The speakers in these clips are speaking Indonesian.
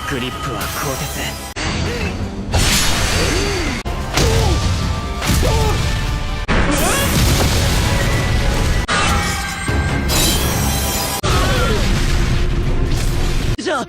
グリップは鋼鉄。じゃあ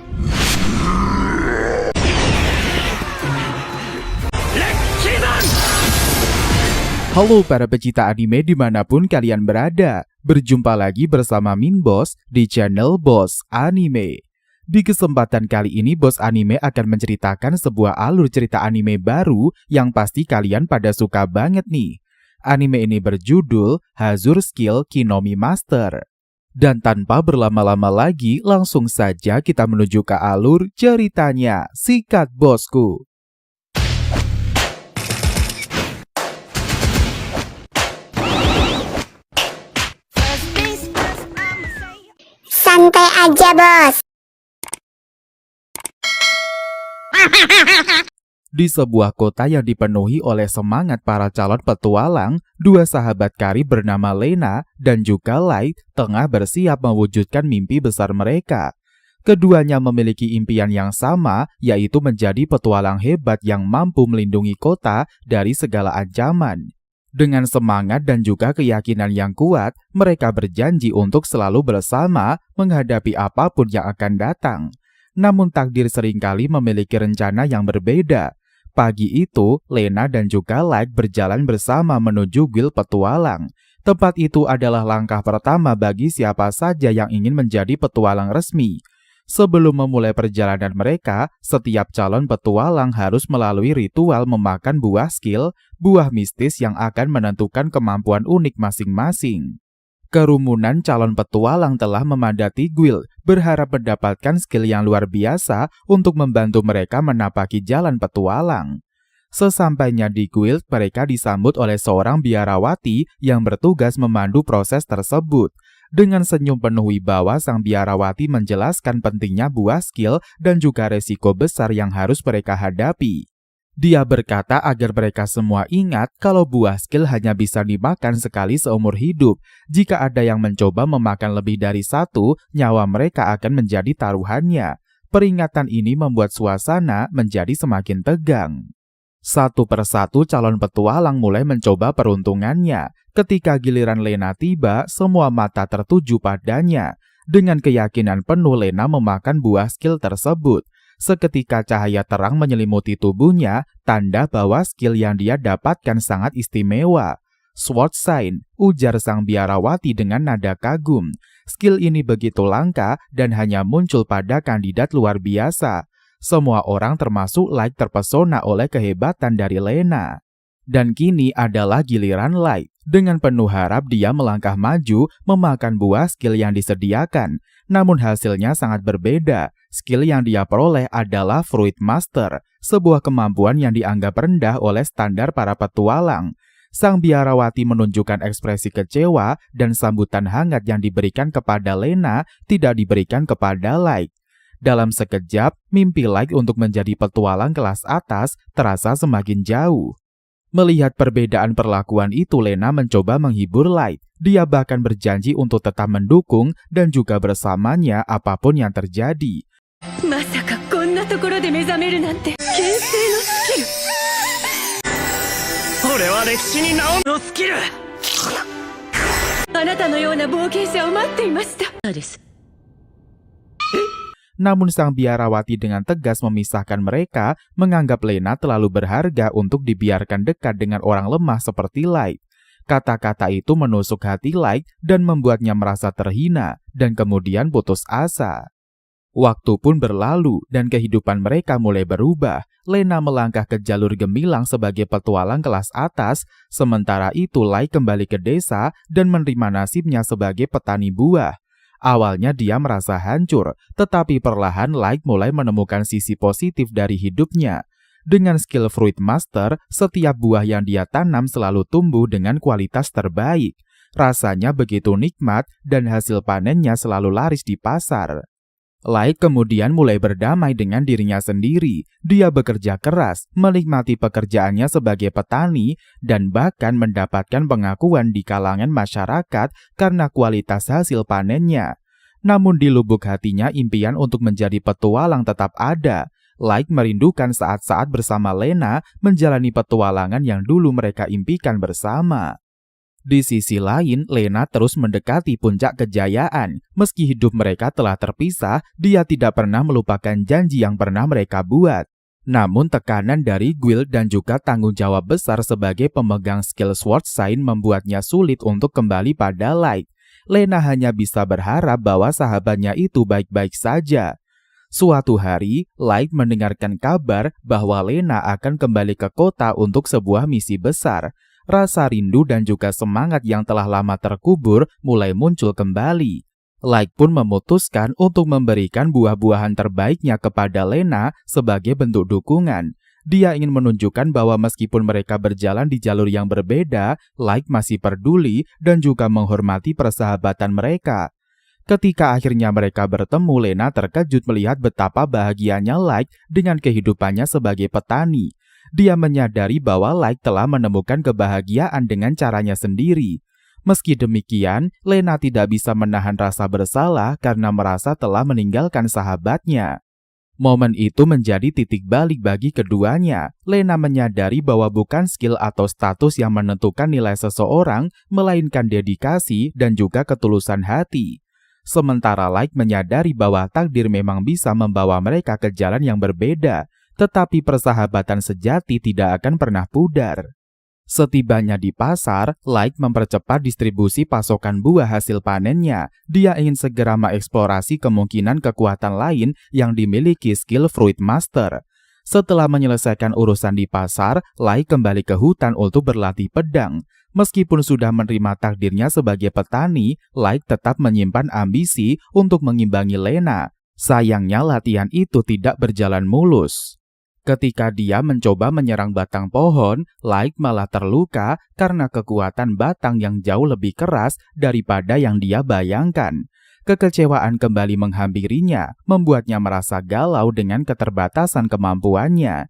Halo para pecinta anime dimanapun kalian berada, berjumpa lagi bersama Min Boss di channel Boss Anime. Di kesempatan kali ini Boss Anime akan menceritakan sebuah alur cerita anime baru yang pasti kalian pada suka banget nih. Anime ini berjudul Hazur Skill Kinomi Master. Dan tanpa berlama-lama lagi, langsung saja kita menuju ke alur ceritanya. Sikat bosku! Santai aja, bos. Di sebuah kota yang dipenuhi oleh semangat para calon petualang, dua sahabat karib bernama Lena dan juga Light tengah bersiap mewujudkan mimpi besar mereka. Keduanya memiliki impian yang sama, yaitu menjadi petualang hebat yang mampu melindungi kota dari segala ancaman. Dengan semangat dan juga keyakinan yang kuat, mereka berjanji untuk selalu bersama menghadapi apapun yang akan datang. Namun takdir seringkali memiliki rencana yang berbeda. Pagi itu, Lena dan juga Light berjalan bersama menuju guild petualang. Tempat itu adalah langkah pertama bagi siapa saja yang ingin menjadi petualang resmi. Sebelum memulai perjalanan mereka, setiap calon petualang harus melalui ritual memakan buah skill, buah mistis yang akan menentukan kemampuan unik masing-masing. Kerumunan calon petualang telah memadati guild, berharap mendapatkan skill yang luar biasa untuk membantu mereka menapaki jalan petualang. Sesampainya di guild, mereka disambut oleh seorang biarawati yang bertugas memandu proses tersebut. Dengan senyum penuh wibawa, sang biarawati menjelaskan pentingnya buah skill dan juga resiko besar yang harus mereka hadapi. Dia berkata agar mereka semua ingat kalau buah skill hanya bisa dimakan sekali seumur hidup. Jika ada yang mencoba memakan lebih dari satu, nyawa mereka akan menjadi taruhannya. Peringatan ini membuat suasana menjadi semakin tegang. Satu persatu calon petualang mulai mencoba peruntungannya. Ketika giliran Lena tiba, semua mata tertuju padanya. Dengan keyakinan penuh Lena memakan buah skill tersebut. Seketika cahaya terang menyelimuti tubuhnya, tanda bahwa skill yang dia dapatkan sangat istimewa. Sword Sign, ujar sang biarawati dengan nada kagum. Skill ini begitu langka dan hanya muncul pada kandidat luar biasa. Semua orang termasuk Light terpesona oleh kehebatan dari Lena. Dan kini adalah giliran Light. Dengan penuh harap dia melangkah maju memakan buah skill yang disediakan. Namun hasilnya sangat berbeda. Skill yang dia peroleh adalah Fruit Master, sebuah kemampuan yang dianggap rendah oleh standar para petualang. Sang biarawati menunjukkan ekspresi kecewa dan sambutan hangat yang diberikan kepada Lena tidak diberikan kepada Light. Dalam sekejap, mimpi Light untuk menjadi petualang kelas atas terasa semakin jauh. Melihat perbedaan perlakuan itu, Lena mencoba menghibur Light. Dia bahkan berjanji untuk tetap mendukung dan juga bersamanya apapun yang terjadi. Masaka konna tokoro de mezameru nante. Kensei no skill. Ore wa rekishi ni nao no skill. Anata no you na boukensha o matte imashita. Namun sang biarawati dengan tegas memisahkan mereka, menganggap Lena terlalu berharga untuk dibiarkan dekat dengan orang lemah seperti Light. Kata-kata itu menusuk hati Light dan membuatnya merasa terhina dan kemudian putus asa. Waktu pun berlalu dan kehidupan mereka mulai berubah. Lena melangkah ke jalur gemilang sebagai petualang kelas atas, sementara itu Light kembali ke desa dan menerima nasibnya sebagai petani buah. Awalnya dia merasa hancur, tetapi perlahan Light mulai menemukan sisi positif dari hidupnya. Dengan skill Fruit Master, setiap buah yang dia tanam selalu tumbuh dengan kualitas terbaik. Rasanya begitu nikmat dan hasil panennya selalu laris di pasar. Light kemudian mulai berdamai dengan dirinya sendiri. Dia bekerja keras, menikmati pekerjaannya sebagai petani, dan bahkan mendapatkan pengakuan di kalangan masyarakat karena kualitas hasil panennya. Namun di lubuk hatinya impian untuk menjadi petualang tetap ada. Light merindukan saat-saat bersama Lena menjalani petualangan yang dulu mereka impikan bersama. Di sisi lain, Lena terus mendekati puncak kejayaan. Meski hidup mereka telah terpisah, dia tidak pernah melupakan janji yang pernah mereka buat. Namun tekanan dari Guild dan juga tanggung jawab besar sebagai pemegang skill Sword Sign membuatnya sulit untuk kembali pada Light. Lena hanya bisa berharap bahwa sahabatnya itu baik-baik saja. Suatu hari, Light mendengarkan kabar bahwa Lena akan kembali ke kota untuk sebuah misi besar. Rasa rindu dan juga semangat yang telah lama terkubur mulai muncul kembali. Light pun memutuskan untuk memberikan buah-buahan terbaiknya kepada Lena sebagai bentuk dukungan. Dia ingin menunjukkan bahwa meskipun mereka berjalan di jalur yang berbeda, Light masih peduli dan juga menghormati persahabatan mereka. Ketika akhirnya mereka bertemu, Lena terkejut melihat betapa bahagianya Light dengan kehidupannya sebagai petani. Dia menyadari bahwa Light telah menemukan kebahagiaan dengan caranya sendiri. Meski demikian, Lena tidak bisa menahan rasa bersalah karena merasa telah meninggalkan sahabatnya. Momen itu menjadi titik balik bagi keduanya. Lena menyadari bahwa bukan skill atau status yang menentukan nilai seseorang, melainkan dedikasi dan juga ketulusan hati. Sementara Light menyadari bahwa takdir memang bisa membawa mereka ke jalan yang berbeda. Tetapi persahabatan sejati tidak akan pernah pudar. Setibanya di pasar, Light mempercepat distribusi pasokan buah hasil panennya. Dia ingin segera mengeksplorasi kemungkinan kekuatan lain yang dimiliki skill Fruit Master. Setelah menyelesaikan urusan di pasar, Light kembali ke hutan untuk berlatih pedang. Meskipun sudah menerima takdirnya sebagai petani, Light tetap menyimpan ambisi untuk mengimbangi Lena. Sayangnya latihan itu tidak berjalan mulus. Ketika dia mencoba menyerang batang pohon, Light malah terluka karena kekuatan batang yang jauh lebih keras daripada yang dia bayangkan. Kekecewaan kembali menghampirinya, membuatnya merasa galau dengan keterbatasan kemampuannya.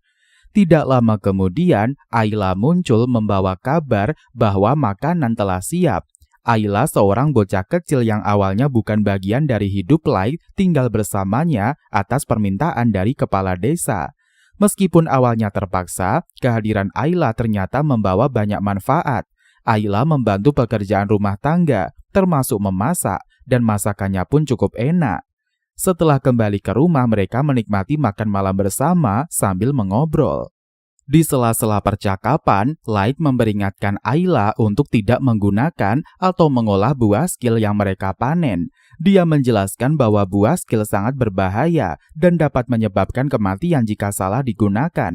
Tidak lama kemudian, Ayla muncul membawa kabar bahwa makanan telah siap. Ayla, seorang bocah kecil yang awalnya bukan bagian dari hidup Light, tinggal bersamanya atas permintaan dari kepala desa. Meskipun awalnya terpaksa, kehadiran Ayla ternyata membawa banyak manfaat. Ayla membantu pekerjaan rumah tangga, termasuk memasak, dan masakannya pun cukup enak. Setelah kembali ke rumah, mereka menikmati makan malam bersama sambil mengobrol. Di sela-sela percakapan, Light memperingatkan Ayla untuk tidak menggunakan atau mengolah buah skill yang mereka panen. Dia menjelaskan bahwa buah skill sangat berbahaya dan dapat menyebabkan kematian jika salah digunakan.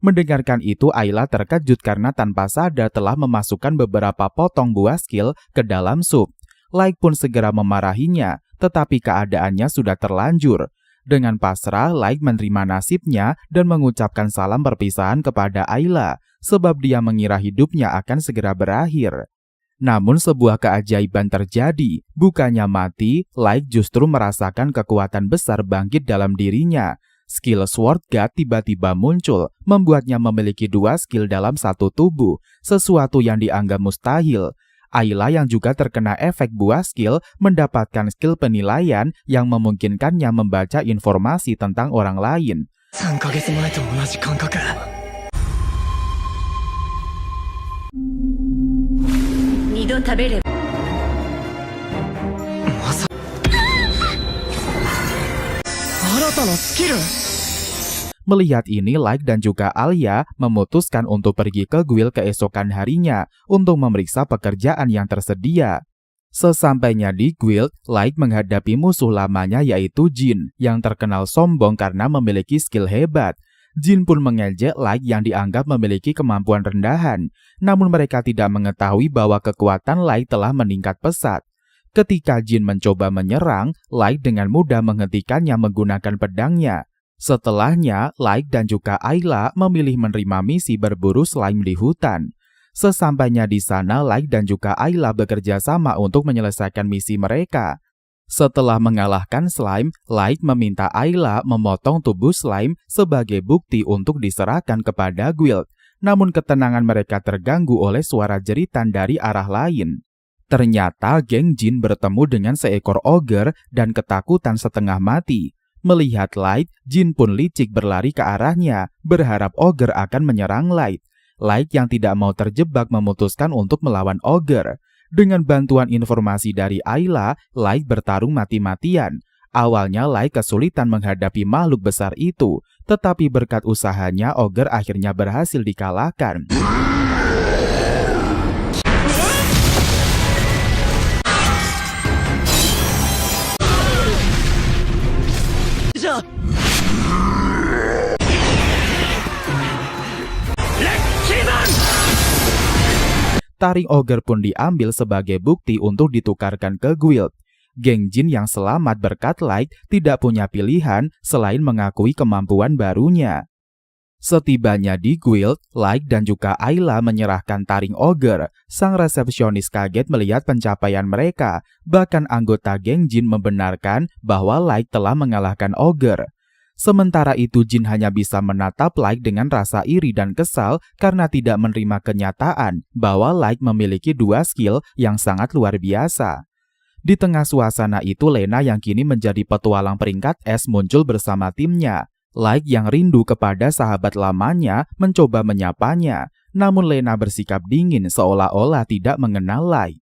Mendengarkan itu, Ayla terkejut karena tanpa sadar telah memasukkan beberapa potong buah skill ke dalam sup. Light pun segera memarahinya, tetapi keadaannya sudah terlanjur. Dengan pasrah, Light menerima nasibnya dan mengucapkan salam perpisahan kepada Ayla, sebab dia mengira hidupnya akan segera berakhir. Namun sebuah keajaiban terjadi. Bukannya mati, Light justru merasakan kekuatan besar bangkit dalam dirinya. Skill Sword God tiba-tiba muncul, membuatnya memiliki dua skill dalam satu tubuh, sesuatu yang dianggap mustahil. Ayla yang juga terkena efek buah skill mendapatkan skill penilaian yang memungkinkannya membaca informasi tentang orang lain. 3ヶ月前と同じ感覚。二度食べればまさ新たなスキル。 Melihat ini, Light dan juga Alia memutuskan untuk pergi ke guild keesokan harinya untuk memeriksa pekerjaan yang tersedia. Sesampainya di guild, Light menghadapi musuh lamanya yaitu Jin yang terkenal sombong karena memiliki skill hebat. Jin pun mengejek Light yang dianggap memiliki kemampuan rendahan, namun mereka tidak mengetahui bahwa kekuatan Light telah meningkat pesat. Ketika Jin mencoba menyerang, Light dengan mudah menghentikannya menggunakan pedangnya. Setelahnya, Light dan juga Ayla memilih menerima misi berburu slime di hutan. Sesampainya di sana, Light dan juga Ayla bekerja sama untuk menyelesaikan misi mereka. Setelah mengalahkan slime, Light meminta Ayla memotong tubuh slime sebagai bukti untuk diserahkan kepada guild. Namun ketenangan mereka terganggu oleh suara jeritan dari arah lain. Ternyata geng Jin bertemu dengan seekor ogre dan ketakutan setengah mati. Melihat Light, Jin pun licik berlari ke arahnya, berharap ogre akan menyerang Light. Light yang tidak mau terjebak memutuskan untuk melawan ogre. Dengan bantuan informasi dari Ayla, Light bertarung mati-matian. Awalnya Light kesulitan menghadapi makhluk besar itu, tetapi berkat usahanya ogre akhirnya berhasil dikalahkan. Taring ogre pun diambil sebagai bukti untuk ditukarkan ke guild. Geng Jin yang selamat berkat Light tidak punya pilihan selain mengakui kemampuan barunya. Setibanya di guild, Light dan juga Ayla menyerahkan taring ogre. Sang resepsionis kaget melihat pencapaian mereka. Bahkan anggota geng Jin membenarkan bahwa Light telah mengalahkan ogre. Sementara itu Jin hanya bisa menatap Light dengan rasa iri dan kesal karena tidak menerima kenyataan bahwa Light memiliki dua skill yang sangat luar biasa. Di tengah suasana itu Lena yang kini menjadi petualang peringkat S muncul bersama timnya. Light yang rindu kepada sahabat lamanya mencoba menyapanya, namun Lena bersikap dingin seolah-olah tidak mengenal Light.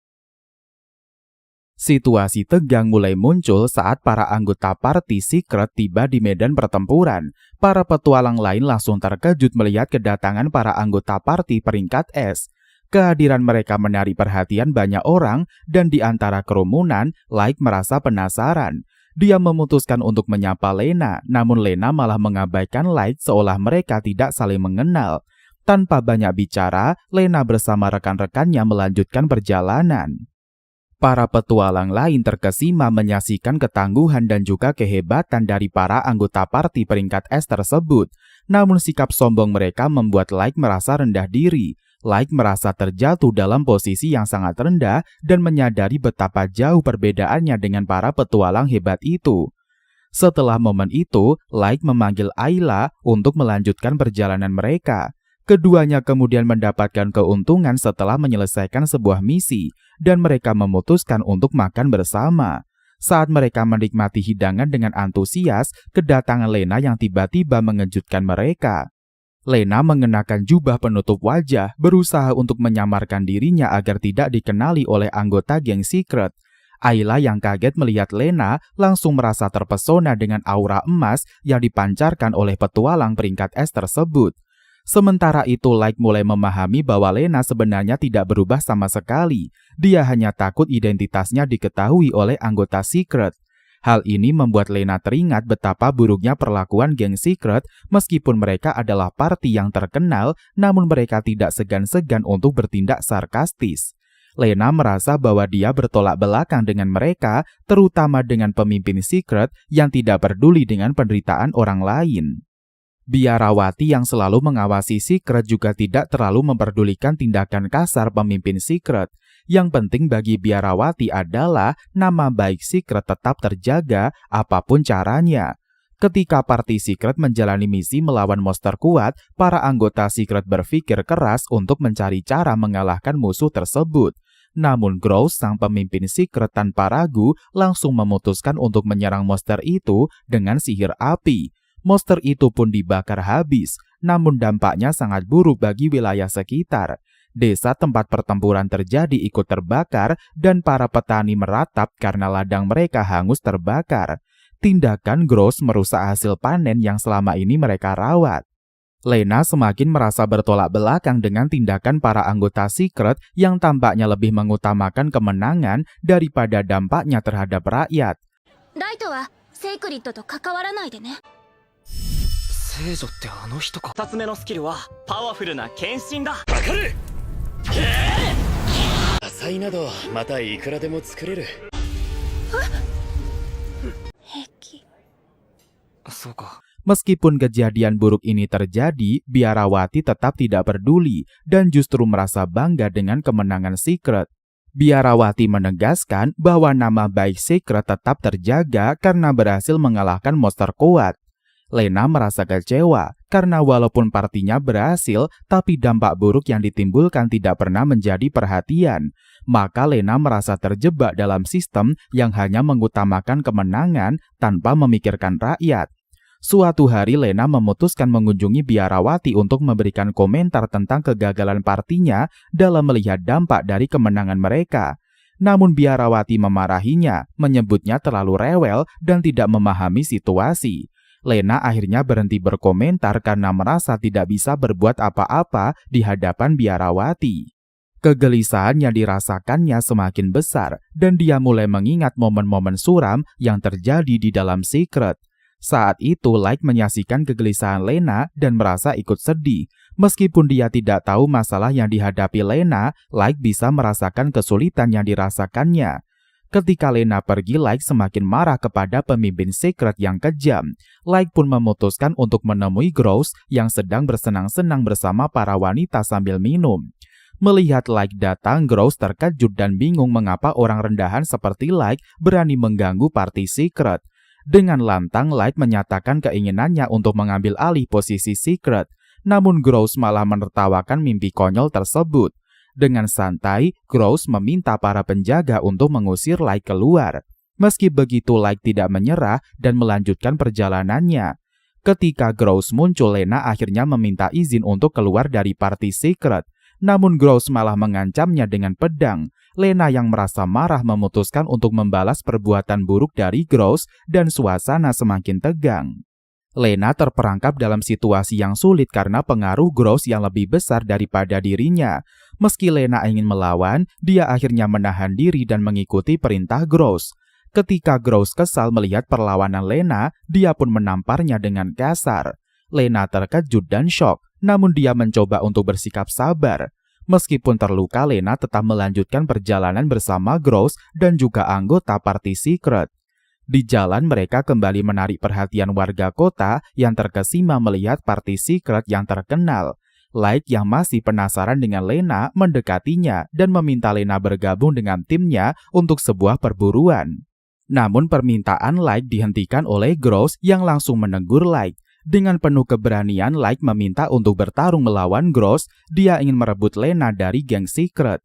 Situasi tegang mulai muncul saat para anggota party Secret tiba di medan pertempuran. Para petualang lain langsung terkejut melihat kedatangan para anggota party peringkat S. Kehadiran mereka menarik perhatian banyak orang dan di antara kerumunan, Light merasa penasaran. Dia memutuskan untuk menyapa Lena, namun Lena malah mengabaikan Light seolah mereka tidak saling mengenal. Tanpa banyak bicara, Lena bersama rekan-rekannya melanjutkan perjalanan. Para petualang lain terkesima menyaksikan ketangguhan dan juga kehebatan dari para anggota party peringkat S tersebut. Namun sikap sombong mereka membuat Light merasa rendah diri. Light merasa terjatuh dalam posisi yang sangat rendah dan menyadari betapa jauh perbedaannya dengan para petualang hebat itu. Setelah momen itu, Light memanggil Ayla untuk melanjutkan perjalanan mereka. Keduanya kemudian mendapatkan keuntungan setelah menyelesaikan sebuah misi, dan mereka memutuskan untuk makan bersama. Saat mereka menikmati hidangan dengan antusias, kedatangan Lena yang tiba-tiba mengejutkan mereka. Lena mengenakan jubah penutup wajah, berusaha untuk menyamarkan dirinya agar tidak dikenali oleh anggota geng Secret. Ayla yang kaget melihat Lena langsung merasa terpesona dengan aura emas yang dipancarkan oleh petualang peringkat S tersebut. Sementara itu Light mulai memahami bahwa Lena sebenarnya tidak berubah sama sekali. Dia hanya takut identitasnya diketahui oleh anggota Secret. Hal ini membuat Lena teringat betapa buruknya perlakuan geng Secret meskipun mereka adalah party yang terkenal, namun mereka tidak segan-segan untuk bertindak sarkastis. Lena merasa bahwa dia bertolak belakang dengan mereka, terutama dengan pemimpin Secret yang tidak peduli dengan penderitaan orang lain. Biarawati yang selalu mengawasi Secret juga tidak terlalu memperdulikan tindakan kasar pemimpin Secret. Yang penting bagi Biarawati adalah nama baik Secret tetap terjaga apapun caranya. Ketika party Secret menjalani misi melawan monster kuat, para anggota Secret berpikir keras untuk mencari cara mengalahkan musuh tersebut. Namun Gross, sang pemimpin Secret tanpa ragu, langsung memutuskan untuk menyerang monster itu dengan sihir api. Monster itu pun dibakar habis, namun dampaknya sangat buruk bagi wilayah sekitar. Desa tempat pertempuran terjadi ikut terbakar dan para petani meratap karena ladang mereka hangus terbakar. Tindakan Gross merusak hasil panen yang selama ini mereka rawat. Lena semakin merasa bertolak belakang dengan tindakan para anggota Secret yang tampaknya lebih mengutamakan kemenangan daripada dampaknya terhadap rakyat. ライトはセイクリッドと関わらないでね。聖女ってあの人か。2つ目のスキルはパワフルな献身だ。わかる。野菜などまたいくらでも作れる。平気。そうか。 Meskipun kejadian buruk ini terjadi, Biarawati tetap tidak peduli dan justru merasa bangga dengan kemenangan Secret. Biarawati menegaskan bahwa nama baik Secret tetap terjaga karena berhasil mengalahkan monster kuat. Lena merasa kecewa karena walaupun partinya berhasil, tapi dampak buruk yang ditimbulkan tidak pernah menjadi perhatian. Maka Lena merasa terjebak dalam sistem yang hanya mengutamakan kemenangan tanpa memikirkan rakyat. Suatu hari Lena memutuskan mengunjungi Biarawati untuk memberikan komentar tentang kegagalan partinya dalam melihat dampak dari kemenangan mereka. Namun Biarawati memarahinya, menyebutnya terlalu rewel dan tidak memahami situasi. Lena akhirnya berhenti berkomentar karena merasa tidak bisa berbuat apa-apa di hadapan Biarawati. Kegelisahan yang dirasakannya semakin besar dan dia mulai mengingat momen-momen suram yang terjadi di dalam Secret. Saat itu Light menyaksikan kegelisahan Lena dan merasa ikut sedih. Meskipun dia tidak tahu masalah yang dihadapi Lena, Light bisa merasakan kesulitan yang dirasakannya. Ketika Lena pergi, Light semakin marah kepada pemimpin Secret yang kejam. Light pun memutuskan untuk menemui Gross yang sedang bersenang-senang bersama para wanita sambil minum. Melihat Light datang, Gross terkejut dan bingung mengapa orang rendahan seperti Light berani mengganggu party Secret. Dengan lantang, Light menyatakan keinginannya untuk mengambil alih posisi Secret. Namun Gross malah menertawakan mimpi konyol tersebut. Dengan santai, Gross meminta para penjaga untuk mengusir Light keluar. Meski begitu, Light tidak menyerah dan melanjutkan perjalanannya. Ketika Gross muncul, Lena akhirnya meminta izin untuk keluar dari party Secret. Namun Gross malah mengancamnya dengan pedang. Lena yang merasa marah memutuskan untuk membalas perbuatan buruk dari Gross dan suasana semakin tegang. Lena terperangkap dalam situasi yang sulit karena pengaruh Gross yang lebih besar daripada dirinya. Meski Lena ingin melawan, dia akhirnya menahan diri dan mengikuti perintah Gross. Ketika Gross kesal melihat perlawanan Lena, dia pun menamparnya dengan kasar. Lena terkejut dan syok, namun dia mencoba untuk bersikap sabar. Meskipun terluka, Lena tetap melanjutkan perjalanan bersama Gross dan juga anggota party Secret. Di jalan mereka kembali menarik perhatian warga kota yang terkesima melihat party Secret yang terkenal. Light yang masih penasaran dengan Lena mendekatinya dan meminta Lena bergabung dengan timnya untuk sebuah perburuan. Namun permintaan Light dihentikan oleh Gross yang langsung menegur Light. Dengan penuh keberanian, Light meminta untuk bertarung melawan Gross. Dia ingin merebut Lena dari geng Secret.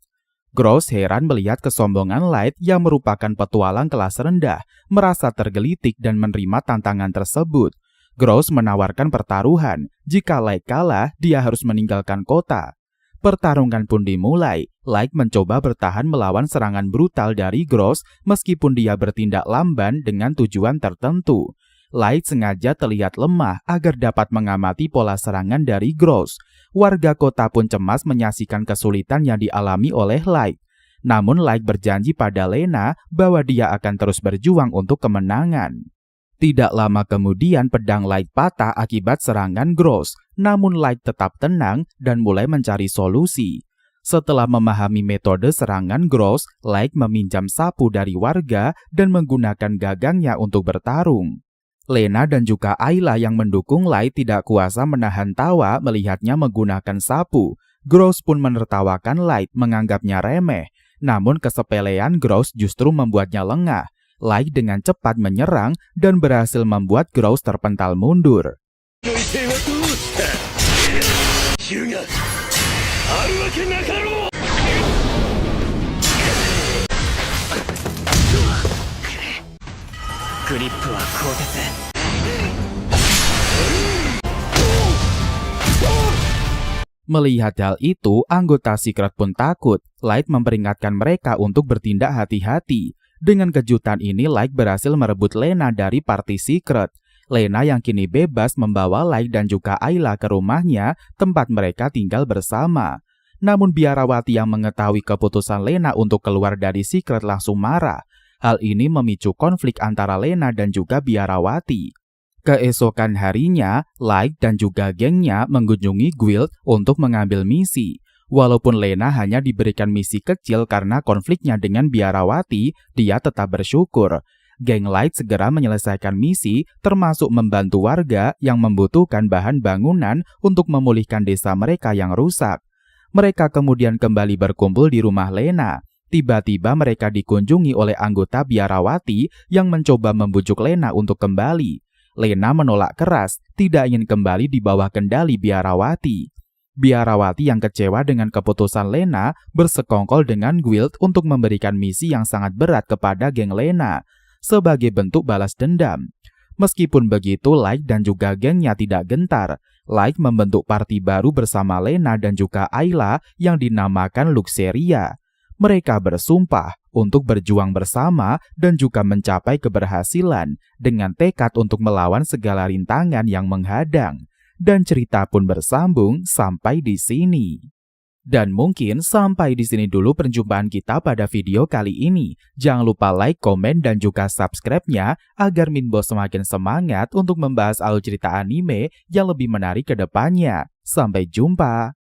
Gross heran melihat kesombongan Light yang merupakan petualang kelas rendah, merasa tergelitik dan menerima tantangan tersebut. Gross menawarkan pertaruhan. Jika Light kalah, dia harus meninggalkan kota. Pertarungan pun dimulai. Light mencoba bertahan melawan serangan brutal dari Gross meskipun dia bertindak lamban dengan tujuan tertentu. Light sengaja terlihat lemah agar dapat mengamati pola serangan dari Gross. Warga kota pun cemas menyaksikan kesulitan yang dialami oleh Light. Namun Light berjanji pada Lena bahwa dia akan terus berjuang untuk kemenangan. Tidak lama kemudian pedang Light patah akibat serangan Gross. Namun Light tetap tenang dan mulai mencari solusi. Setelah memahami metode serangan Gross, Light meminjam sapu dari warga dan menggunakan gagangnya untuk bertarung. Lena dan juga Ayla yang mendukung Light tidak kuasa menahan tawa melihatnya menggunakan sapu. Gross pun menertawakan Light, menganggapnya remeh. Namun kesepelean Gross justru membuatnya lengah. Light dengan cepat menyerang dan berhasil membuat Gross terpental mundur. Melihat hal itu, anggota Secret pun takut. Light memperingatkan mereka untuk bertindak hati-hati. Dengan kejutan ini, Light berhasil merebut Lena dari party Secret. Lena yang kini bebas membawa Light dan juga Ayla ke rumahnya, tempat mereka tinggal bersama. Namun Biarawati yang mengetahui keputusan Lena untuk keluar dari Secret langsung marah. Hal ini memicu konflik antara Lena dan juga Biarawati. Keesokan harinya, Light dan juga gengnya mengunjungi guild untuk mengambil misi. Walaupun Lena hanya diberikan misi kecil karena konfliknya dengan Biarawati, dia tetap bersyukur. Geng Light segera menyelesaikan misi, termasuk membantu warga yang membutuhkan bahan bangunan untuk memulihkan desa mereka yang rusak. Mereka kemudian kembali berkumpul di rumah Lena. Tiba-tiba mereka dikunjungi oleh anggota biarawati yang mencoba membujuk Lena untuk kembali. Lena menolak keras, tidak ingin kembali di bawah kendali biarawati. Biarawati yang kecewa dengan keputusan Lena bersekongkol dengan Guild untuk memberikan misi yang sangat berat kepada geng Lena sebagai bentuk balas dendam. Meskipun begitu, Light dan juga gengnya tidak gentar. Light membentuk party baru bersama Lena dan juga Ayla yang dinamakan Luxeria. Mereka bersumpah untuk berjuang bersama dan juga mencapai keberhasilan dengan tekad untuk melawan segala rintangan yang menghadang. Dan cerita pun bersambung sampai di sini. Dan mungkin sampai di sini dulu perjumpaan kita pada video kali ini. Jangan lupa like, komen, dan juga subscribe-nya agar Minbo semakin semangat untuk membahas alur cerita anime yang lebih menarik ke depannya. Sampai jumpa!